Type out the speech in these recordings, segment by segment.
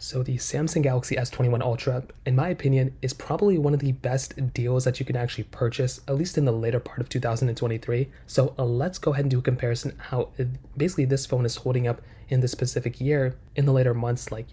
So the Samsung Galaxy S21 Ultra, in my opinion, is probably one of the best deals that you can actually purchase, at least in the later part of 2023. So let's go ahead and do a comparison how basically this phone is holding up in this specific year in the later months, like,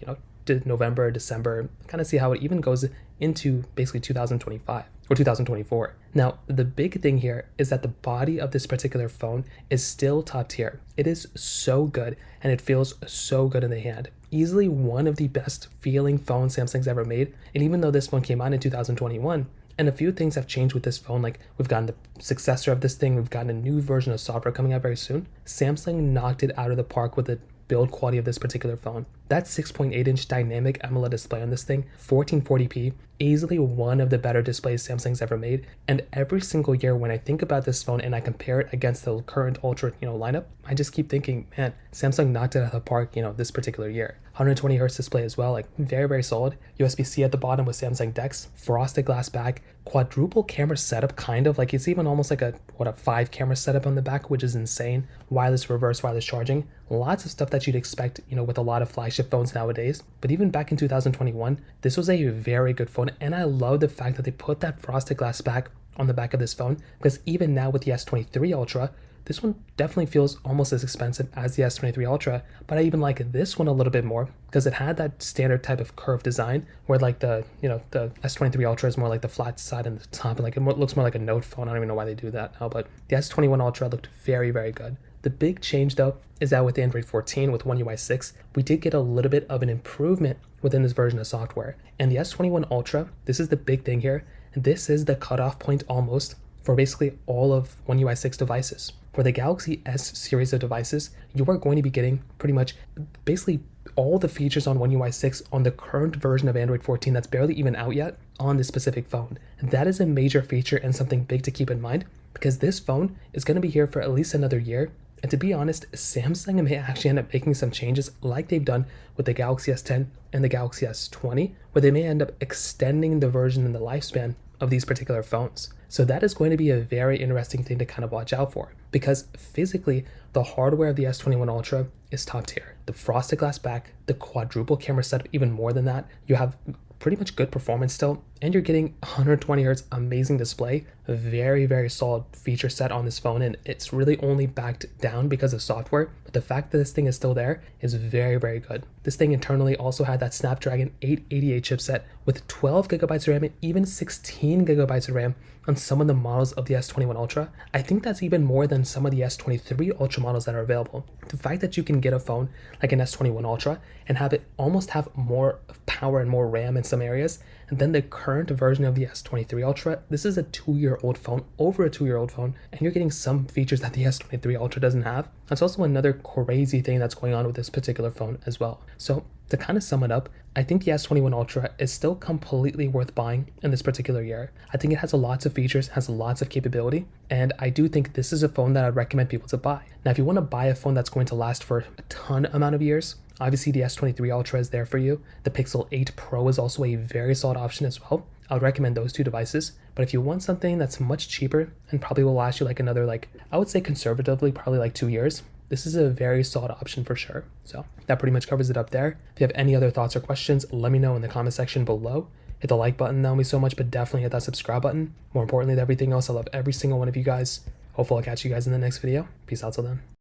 November, December, kind of see how it even goes into basically 2025 or 2024. Now, the big thing here is that the body of this particular phone is still top tier. It is so good and it feels so good in the hand. Easily one of the best feeling phones Samsung's ever made. And even though this phone came out in 2021, and a few things have changed with this phone, like we've gotten the successor of this thing, we've gotten a new version of software coming out very soon. Samsung knocked it out of the park with the build quality of this particular phone. That 6.8-inch dynamic AMOLED display on this thing, 1440p, easily one of the better displays Samsung's ever made. And every single year when I think about this phone and I compare it against the current Ultra, lineup, I just keep thinking, man, Samsung knocked it out of the park, this particular year. 120 hertz display as well, like very, very solid. USB-C at the bottom with Samsung DeX, frosted glass back, quadruple camera setup, kind of like it's even almost like a 5 camera setup on the back, which is insane. Wireless reverse, wireless charging, lots of stuff that you'd expect, with a lot of flagship phones nowadays. But even back in 2021, this was a very good phone. And I love the fact that they put that frosted glass back on the back of this phone, because even now with the S23 Ultra, this one definitely feels almost as expensive as the S23 Ultra, but I even like this one a little bit more because it had that standard type of curved design where like the S23 Ultra is more like the flat side and the top, and like it looks more like a Note phone. I don't even know why they do that now, but the S21 Ultra looked very, very good. The big change though is that with Android 14 with One UI 6, we did get a little bit of an improvement within this version of software. And the S21 Ultra, this is the big thing here. This is the cutoff point almost for basically all of One UI 6 devices. For the Galaxy S series of devices, you are going to be getting pretty much basically all the features on One UI 6 on the current version of Android 14 that's barely even out yet on this specific phone. That is a major feature and something big to keep in mind, because this phone is going to be here for at least another year. And to be honest, Samsung may actually end up making some changes like they've done with the Galaxy S10 and the Galaxy S20, where they may end up extending the version and the lifespan of these particular phones. So that is going to be a very interesting thing to kind of watch out for, because physically the hardware of the S21 Ultra is top tier. The frosted glass back, the quadruple camera setup, even more than that. You have pretty much good performance still, and you're getting 120 hertz amazing display, a very, very solid feature set on this phone, and it's really only backed down because of software, but the fact that this thing is still there is very, very good. This thing internally also had that Snapdragon 888 chipset with 12 gigabytes of RAM and even 16 gigabytes of RAM on some of the models of the S21 Ultra. I think that's even more than some of the S23 Ultra models that are available. The fact that you can get a phone like an S21 Ultra and have it almost have more power and more RAM in some areas, and then the current version of the S23 Ultra, this is a 2-year-old phone, over a 2-year-old phone, and you're getting some features that the S23 Ultra doesn't have. That's also another crazy thing that's going on with this particular phone as well. So to kind of sum it up, I think the S21 Ultra is still completely worth buying in this particular year. I think it has lots of features, has lots of capability, and I do think this is a phone that I'd recommend people to buy. Now, if you want to buy a phone that's going to last for a ton amount of years, obviously the S23 Ultra is there for you. The Pixel 8 Pro is also a very solid option as well. I would recommend those two devices. But if you want something that's much cheaper and probably will last you like another, I would say conservatively, probably like 2 years, this is a very solid option for sure. So that pretty much covers it up there. If you have any other thoughts or questions, let me know in the comment section below. Hit the like button, that would mean so much, but definitely hit that subscribe button. More importantly than everything else, I love every single one of you guys. Hopefully I'll catch you guys in the next video. Peace out till then.